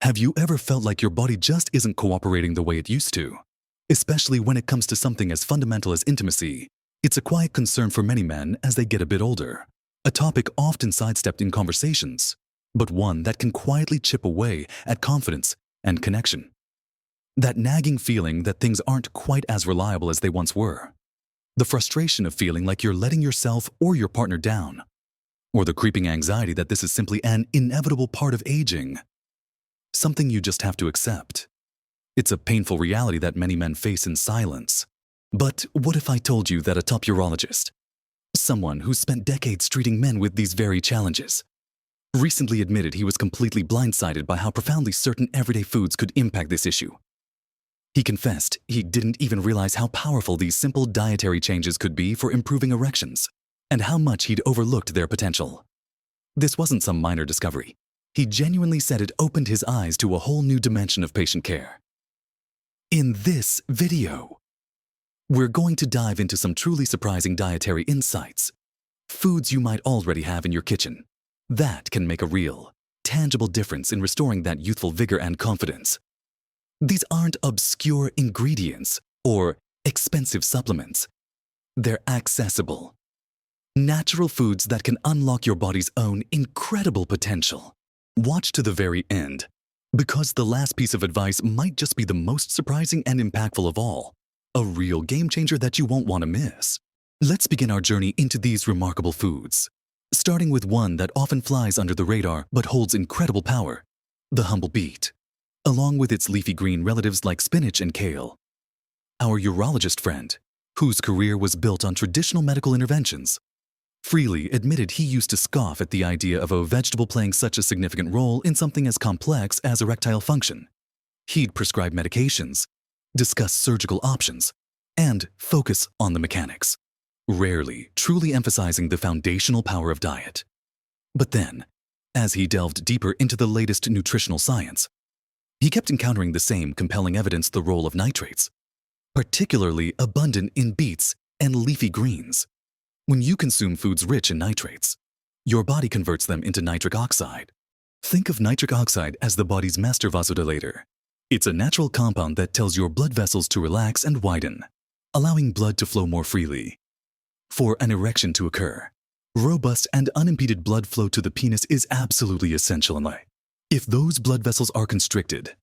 Have you ever felt like your body just isn't cooperating the way it used to? Especially when it comes to something as fundamental as intimacy. It's a quiet concern for many men as they get a bit older. A topic often sidestepped in conversations, but one that can quietly chip away at confidence and connection. That nagging feeling that things aren't quite as reliable as they once were. The frustration of feeling like you're letting yourself or your partner down. Or the creeping anxiety that this is simply an inevitable part of aging. Something you just have to accept. It's a painful reality that many men face in silence. But what if I told you that a top urologist, someone who's spent decades treating men with these very challenges, recently admitted he was completely blindsided by how profoundly certain everyday foods could impact this issue? He confessed he didn't even realize how powerful these simple dietary changes could be for improving erections, and how much he'd overlooked their potential. This wasn't some minor discovery. He genuinely said it opened his eyes to a whole new dimension of patient care. In this video, we're going to dive into some truly surprising dietary insights, foods you might already have in your kitchen, that can make a real, tangible difference in restoring that youthful vigor and confidence. These aren't obscure ingredients or expensive supplements. They're accessible, natural foods that can unlock your body's own incredible potential. Watch to the very end, because the last piece of advice might just be the most surprising and impactful of all, a real game changer that you won't want to miss. Let's begin our journey into these remarkable foods, starting with one that often flies under the radar but holds incredible power, the humble beet, along with its leafy green relatives like spinach and kale. Our urologist friend, whose career was built on traditional medical interventions, freely admitted he used to scoff at the idea of a vegetable playing such a significant role in something as complex as erectile function. He'd prescribe medications, discuss surgical options, and focus on the mechanics, rarely truly emphasizing the foundational power of diet. But then, as he delved deeper into the latest nutritional science, he kept encountering the same compelling evidence the role of nitrates, particularly abundant in beets and leafy greens. When you consume foods rich in nitrates, your body converts them into nitric oxide. Think of nitric oxide as the body's master vasodilator. It's a natural compound that tells your blood vessels to relax and widen, allowing blood to flow more freely. For an erection to occur, robust and unimpeded blood flow to the penis is absolutely essential in life. If those blood vessels are constricted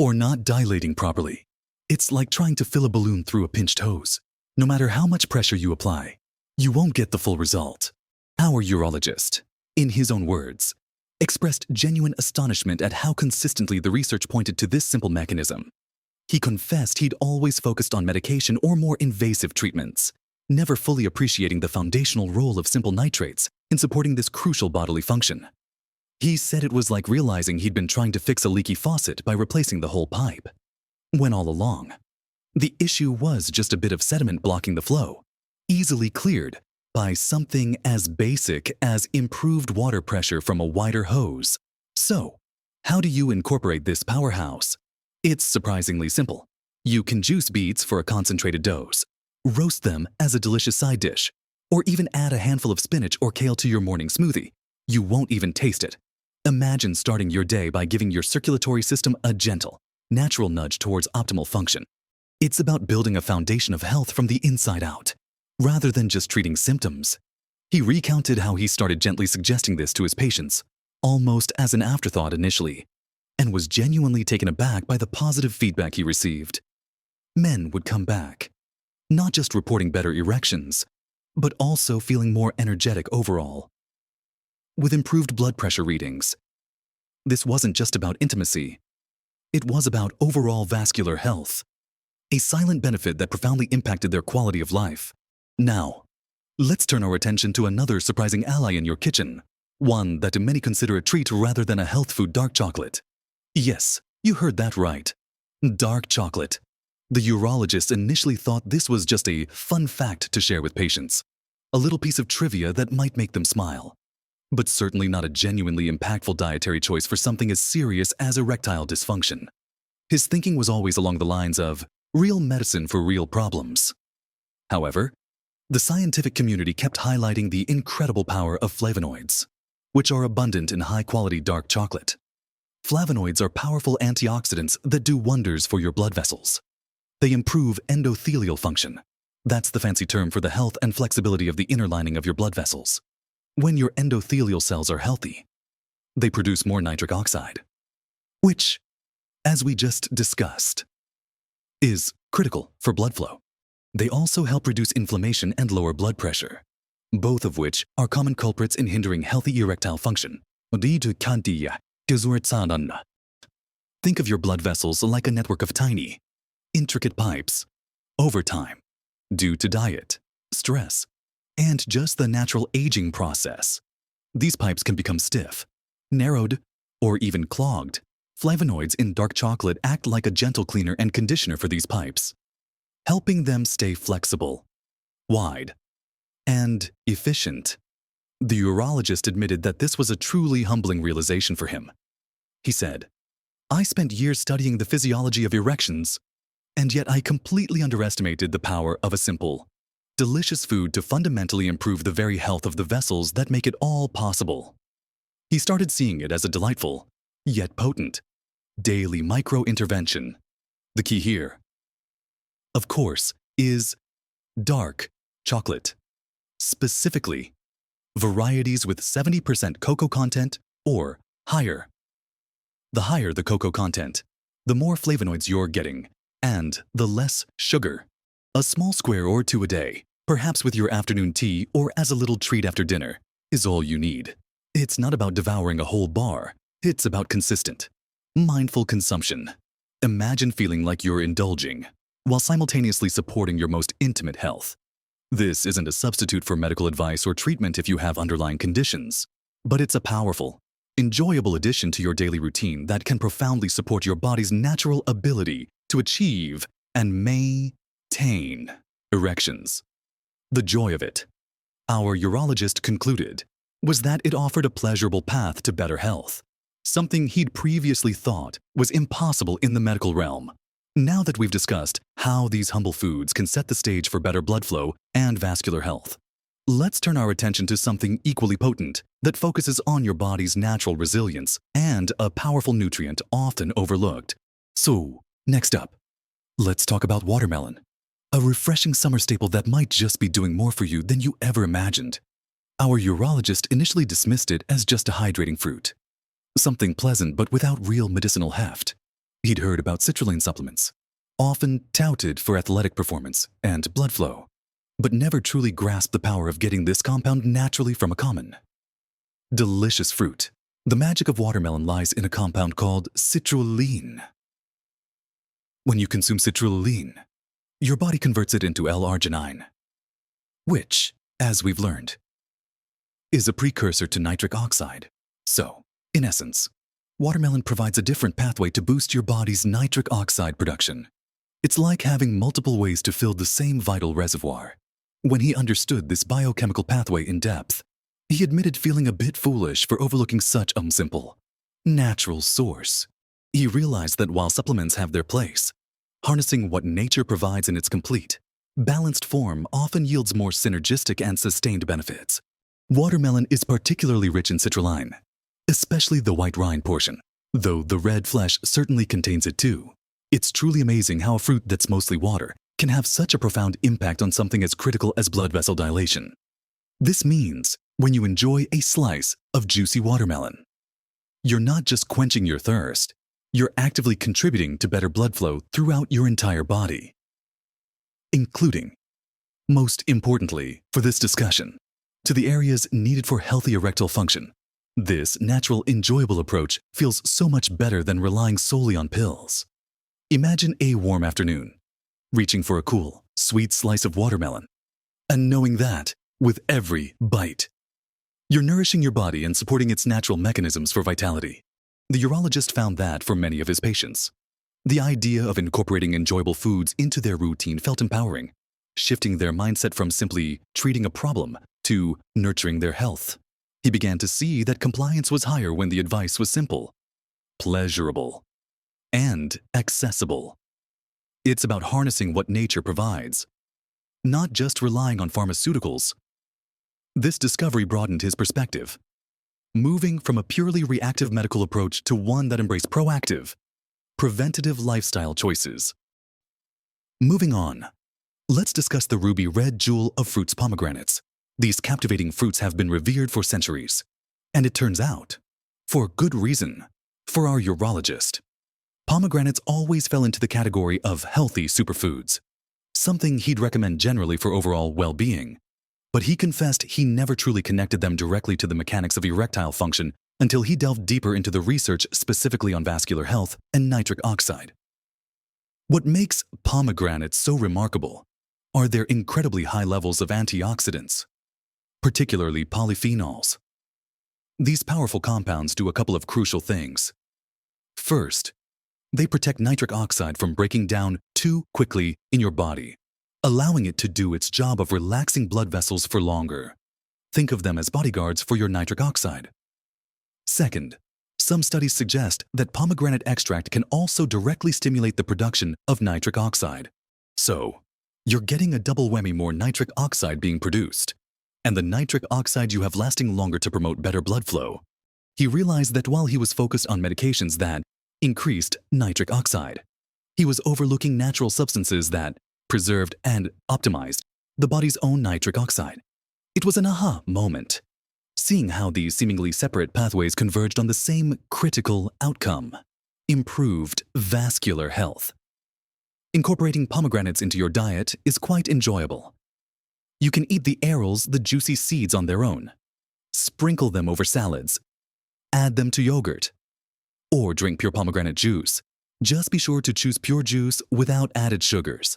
or not dilating properly, it's like trying to fill a balloon through a pinched hose. No matter how much pressure you apply, you won't get the full result. Our urologist, in his own words, expressed genuine astonishment at how consistently the research pointed to this simple mechanism. He confessed he'd always focused on medication or more invasive treatments, never fully appreciating the foundational role of simple nitrates in supporting this crucial bodily function. He said it was like realizing he'd been trying to fix a leaky faucet by replacing the whole pipe, when all along, the issue was just a bit of sediment blocking the flow, easily cleared by something as basic as improved water pressure from a wider hose. So, how do you incorporate this powerhouse? It's surprisingly simple. You can juice beets for a concentrated dose, roast them as a delicious side dish, or even add a handful of spinach or kale to your morning smoothie. You won't even taste it. Imagine starting your day by giving your circulatory system a gentle, natural nudge towards optimal function. It's about building a foundation of health from the inside out, rather than just treating symptoms. He recounted how he started gently suggesting this to his patients, almost as an afterthought initially, and was genuinely taken aback by the positive feedback he received. Men would come back, not just reporting better erections, but also feeling more energetic overall, with improved blood pressure readings. This wasn't just about intimacy. It was about overall vascular health, a silent benefit that profoundly impacted their quality of life. Now, let's turn our attention to another surprising ally in your kitchen, one that many consider a treat rather than a health food: dark chocolate. Yes, you heard that right. Dark chocolate. The urologist initially thought this was just a fun fact to share with patients, a little piece of trivia that might make them smile, but certainly not a genuinely impactful dietary choice for something as serious as erectile dysfunction. His thinking was always along the lines of real medicine for real problems. However, the scientific community kept highlighting the incredible power of flavonoids, which are abundant in high-quality dark chocolate. Flavonoids are powerful antioxidants that do wonders for your blood vessels. They improve endothelial function. That's the fancy term for the health and flexibility of the inner lining of your blood vessels. When your endothelial cells are healthy, they produce more nitric oxide, which, as we just discussed, is critical for blood flow. They also help reduce inflammation and lower blood pressure, both of which are common culprits in hindering healthy erectile function. Think of your blood vessels like a network of tiny, intricate pipes. Over time, due to diet, stress, and just the natural aging process, these pipes can become stiff, narrowed, or even clogged. Flavonoids in dark chocolate act like a gentle cleaner and conditioner for these pipes, helping them stay flexible, wide, and efficient. The urologist admitted that this was a truly humbling realization for him. He said, "I spent years studying the physiology of erections, and yet I completely underestimated the power of a simple, delicious food to fundamentally improve the very health of the vessels that make it all possible." He started seeing it as a delightful, yet potent, daily micro-intervention. The key here, of course, is dark chocolate. Specifically, varieties with 70% cocoa content or higher. The higher the cocoa content, the more flavonoids you're getting, and the less sugar. A small square or two a day, perhaps with your afternoon tea or as a little treat after dinner, is all you need. It's not about devouring a whole bar. It's about consistent, mindful consumption. Imagine feeling like you're indulging, while simultaneously supporting your most intimate health. This isn't a substitute for medical advice or treatment if you have underlying conditions, but it's a powerful, enjoyable addition to your daily routine that can profoundly support your body's natural ability to achieve and maintain erections. The joy of it, our urologist concluded, was that it offered a pleasurable path to better health, something he'd previously thought was impossible in the medical realm. Now that we've discussed how these humble foods can set the stage for better blood flow and vascular health, let's turn our attention to something equally potent that focuses on your body's natural resilience and a powerful nutrient often overlooked. So, next up, let's talk about watermelon, a refreshing summer staple that might just be doing more for you than you ever imagined. Our urologist initially dismissed it as just a hydrating fruit, something pleasant but without real medicinal heft. He'd heard about citrulline supplements, often touted for athletic performance and blood flow, but never truly grasped the power of getting this compound naturally from a common, delicious fruit. The magic of watermelon lies in a compound called citrulline. When you consume citrulline, your body converts it into L-arginine, which, as we've learned, is a precursor to nitric oxide. So, in essence, watermelon provides a different pathway to boost your body's nitric oxide production. It's like having multiple ways to fill the same vital reservoir. When he understood this biochemical pathway in depth, he admitted feeling a bit foolish for overlooking such a simple, natural source. He realized that while supplements have their place, harnessing what nature provides in its complete, balanced form often yields more synergistic and sustained benefits. Watermelon is particularly rich in citrulline, especially the white rind portion, though the red flesh certainly contains it too. It's truly amazing how a fruit that's mostly water can have such a profound impact on something as critical as blood vessel dilation. This means when you enjoy a slice of juicy watermelon, you're not just quenching your thirst, you're actively contributing to better blood flow throughout your entire body, including, most importantly for this discussion, to the areas needed for healthy erectile function. This natural, enjoyable approach feels so much better than relying solely on pills. Imagine a warm afternoon, reaching for a cool, sweet slice of watermelon, and knowing that, with every bite, you're nourishing your body and supporting its natural mechanisms for vitality. The urologist found that for many of his patients, the idea of incorporating enjoyable foods into their routine felt empowering, shifting their mindset from simply treating a problem to nurturing their health. He began to see that compliance was higher when the advice was simple, pleasurable, and accessible. It's about harnessing what nature provides, not just relying on pharmaceuticals. This discovery broadened his perspective. moving from a purely reactive medical approach to one that embraces proactive, preventative lifestyle choices. Moving on, let's discuss the ruby red jewel of fruits, pomegranates. These captivating fruits have been revered for centuries. And it turns out, for good reason, for our urologist, pomegranates always fell into the category of healthy superfoods, something he'd recommend generally for overall well-being. But he confessed he never truly connected them directly to the mechanics of erectile function until he delved deeper into the research specifically on vascular health and nitric oxide. What makes pomegranates so remarkable are their incredibly high levels of antioxidants, particularly polyphenols. These powerful compounds do a couple of crucial things. First, they protect nitric oxide from breaking down too quickly in your body, allowing it to do its job of relaxing blood vessels for longer. Think of them as bodyguards for your nitric oxide. Second, some studies suggest that pomegranate extract can also directly stimulate the production of nitric oxide. So, you're getting a double whammy: more nitric oxide being produced, and the nitric oxide you have lasting longer to promote better blood flow. He realized that while he was focused on medications that increased nitric oxide, he was overlooking natural substances that preserved and optimized the body's own nitric oxide. It was an aha moment, seeing how these seemingly separate pathways converged on the same critical outcome: improved vascular health. Incorporating pomegranates into your diet is quite enjoyable. You can eat the arils, the juicy seeds, on their own, sprinkle them over salads, add them to yogurt, or drink pure pomegranate juice. Just be sure to choose pure juice without added sugars.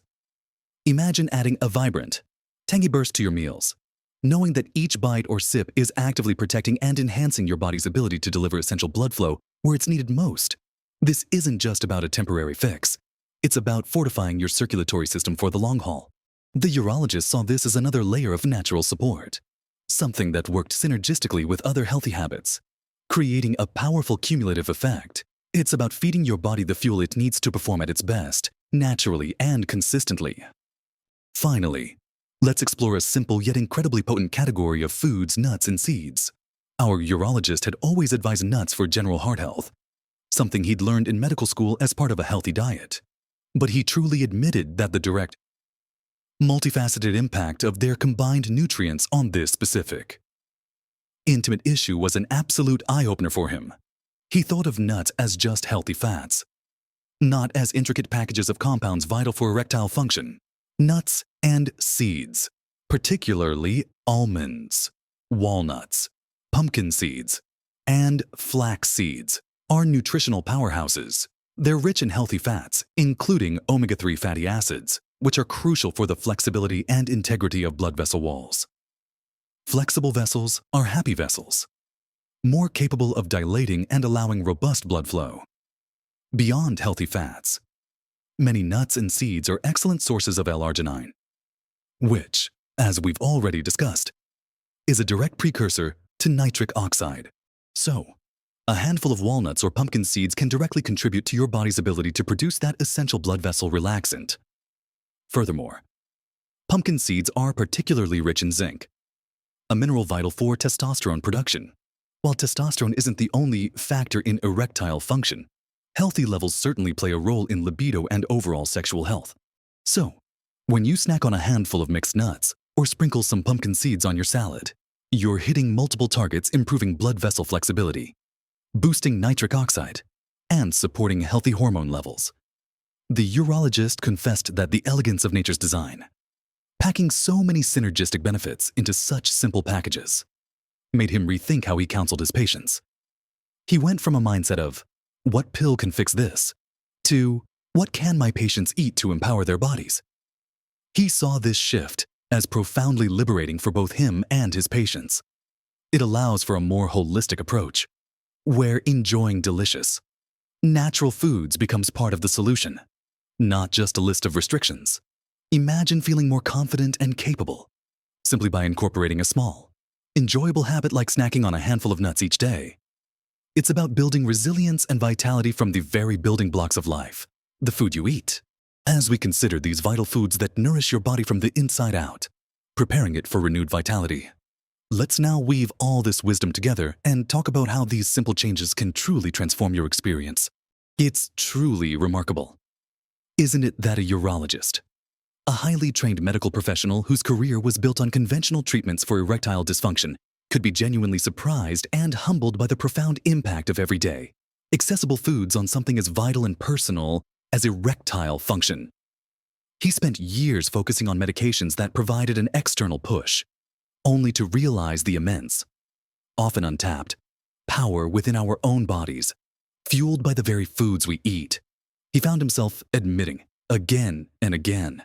Imagine adding a vibrant, tangy burst to your meals, knowing that each bite or sip is actively protecting and enhancing your body's ability to deliver essential blood flow where it's needed most. This isn't just about a temporary fix. It's about fortifying your circulatory system for the long haul. The urologist saw this as another layer of natural support, something that worked synergistically with other healthy habits, creating a powerful cumulative effect. It's about feeding your body the fuel it needs to perform at its best, naturally and consistently. Finally, let's explore a simple yet incredibly potent category of foods: nuts and seeds. Our urologist had always advised nuts for general heart health, something he'd learned in medical school as part of a healthy diet. But he truly admitted that the direct, multifaceted impact of their combined nutrients on this specific, intimate issue was an absolute eye-opener for him. He thought of nuts as just healthy fats, not as intricate packages of compounds vital for erectile function. Nuts and seeds, particularly almonds, walnuts, pumpkin seeds, and flax seeds, are nutritional powerhouses. They're rich in healthy fats, including omega-3 fatty acids, which are crucial for the flexibility and integrity of blood vessel walls. Flexible vessels are happy vessels, more capable of dilating and allowing robust blood flow. Beyond healthy fats, many nuts and seeds are excellent sources of L-arginine, which, as we've already discussed, is a direct precursor to nitric oxide. So, a handful of walnuts or pumpkin seeds can directly contribute to your body's ability to produce that essential blood vessel relaxant. Furthermore, pumpkin seeds are particularly rich in zinc, a mineral vital for testosterone production. While testosterone isn't the only factor in erectile function, healthy levels certainly play a role in libido and overall sexual health. So, when you snack on a handful of mixed nuts or sprinkle some pumpkin seeds on your salad, you're hitting multiple targets, improving blood vessel flexibility, boosting nitric oxide, and supporting healthy hormone levels. The urologist confessed that the elegance of nature's design, packing so many synergistic benefits into such simple packages, made him rethink how he counseled his patients. He went from a mindset of, "What pill can fix this?" to, "What can my patients eat to empower their bodies?" He saw this shift as profoundly liberating for both him and his patients. It allows for a more holistic approach, where enjoying delicious, natural foods becomes part of the solution, not just a list of restrictions. Imagine feeling more confident and capable simply by incorporating a small, enjoyable habit like snacking on a handful of nuts each day. It's about building resilience and vitality from the very building blocks of life, the food you eat. As we consider these vital foods that nourish your body from the inside out, preparing it for renewed vitality. Let's now weave all this wisdom together and talk about how these simple changes can truly transform your experience. It's truly remarkable. Isn't it that a urologist, a highly trained medical professional whose career was built on conventional treatments for erectile dysfunction, could be genuinely surprised and humbled by the profound impact of everyday, accessible foods on something as vital and personal as erectile function? He spent years focusing on medications that provided an external push, only to realize the immense, often untapped, power within our own bodies, fueled by the very foods we eat. He found himself admitting, again and again,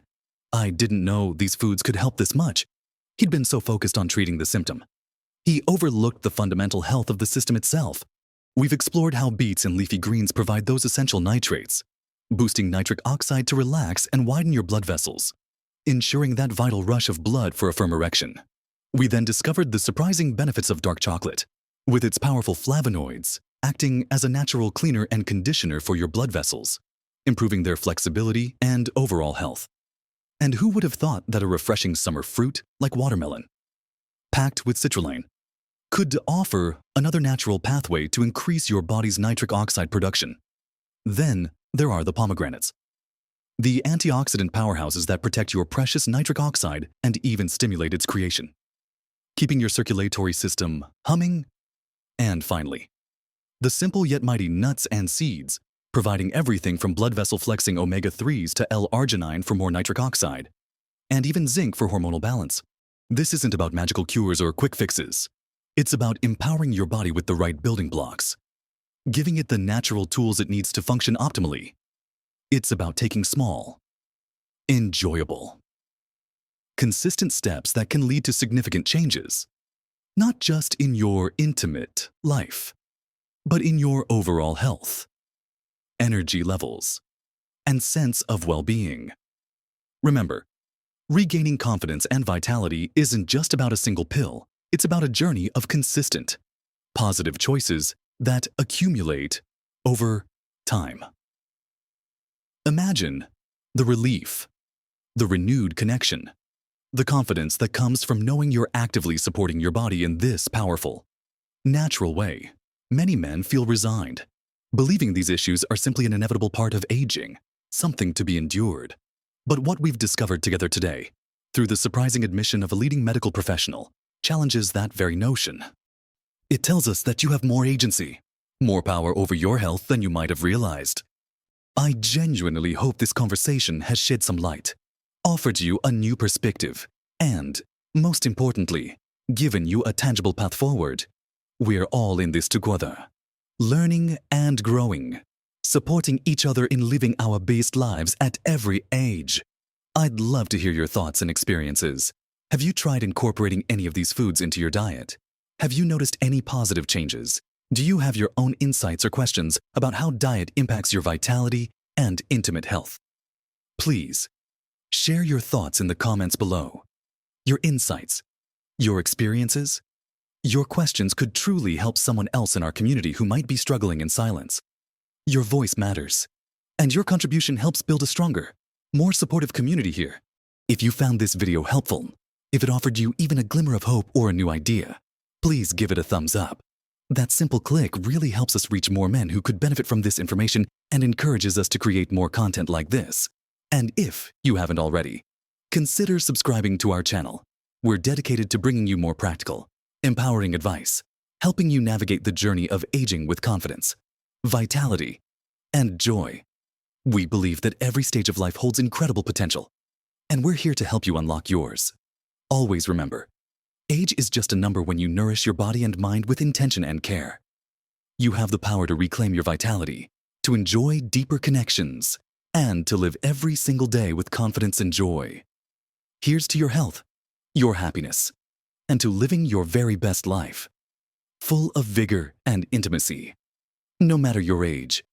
"I didn't know these foods could help this much." He'd been so focused on treating the symptom, he overlooked the fundamental health of the system itself. We've explored how beets and leafy greens provide those essential nitrates, boosting nitric oxide to relax and widen your blood vessels, ensuring that vital rush of blood for a firm erection. We then discovered the surprising benefits of dark chocolate, with its powerful flavonoids acting as a natural cleaner and conditioner for your blood vessels, improving their flexibility and overall health. And who would have thought that a refreshing summer fruit like watermelon, packed with citrulline, could offer another natural pathway to increase your body's nitric oxide production? Then there are the pomegranates, the antioxidant powerhouses that protect your precious nitric oxide and even stimulate its creation, keeping your circulatory system humming. And finally, the simple yet mighty nuts and seeds, providing everything from blood vessel flexing omega-3s to L-arginine for more nitric oxide, and even zinc for hormonal balance. This isn't about magical cures or quick fixes. It's about empowering your body with the right building blocks, giving it the natural tools it needs to function optimally. It's about taking small, enjoyable, consistent steps that can lead to significant changes, not just in your intimate life, but in your overall health, energy levels, and sense of well-being. Remember, regaining confidence and vitality isn't just about a single pill. It's about a journey of consistent, positive choices that accumulate over time. Imagine the relief, the renewed connection, the confidence that comes from knowing you're actively supporting your body in this powerful, natural way. Many men feel resigned, believing these issues are simply an inevitable part of aging, something to be endured. But what we've discovered together today, through the surprising admission of a leading medical professional, challenges that very notion. It tells us that you have more agency, more power over your health than you might have realized. I genuinely hope this conversation has shed some light, offered you a new perspective, and, most importantly, given you a tangible path forward. We're all in this together, learning and growing, supporting each other in living our best lives at every age. I'd love to hear your thoughts and experiences. Have you tried incorporating any of these foods into your diet? Have you noticed any positive changes? Do you have your own insights or questions about how diet impacts your vitality and intimate health? Please, share your thoughts in the comments below. Your insights, your experiences, your questions could truly help someone else in our community who might be struggling in silence. Your voice matters, and your contribution helps build a stronger, more supportive community here. If you found this video helpful, if it offered you even a glimmer of hope or a new idea, please give it a thumbs up. That simple click really helps us reach more men who could benefit from this information and encourages us to create more content like this. And if you haven't already, consider subscribing to our channel. We're dedicated to bringing you more practical, empowering advice, helping you navigate the journey of aging with confidence, vitality, and joy. We believe that every stage of life holds incredible potential, and we're here to help you unlock yours. Always remember, age is just a number when you nourish your body and mind with intention and care. You have the power to reclaim your vitality, to enjoy deeper connections, and to live every single day with confidence and joy. Here's to your health, your happiness, and to living your very best life, full of vigor and intimacy. No matter your age,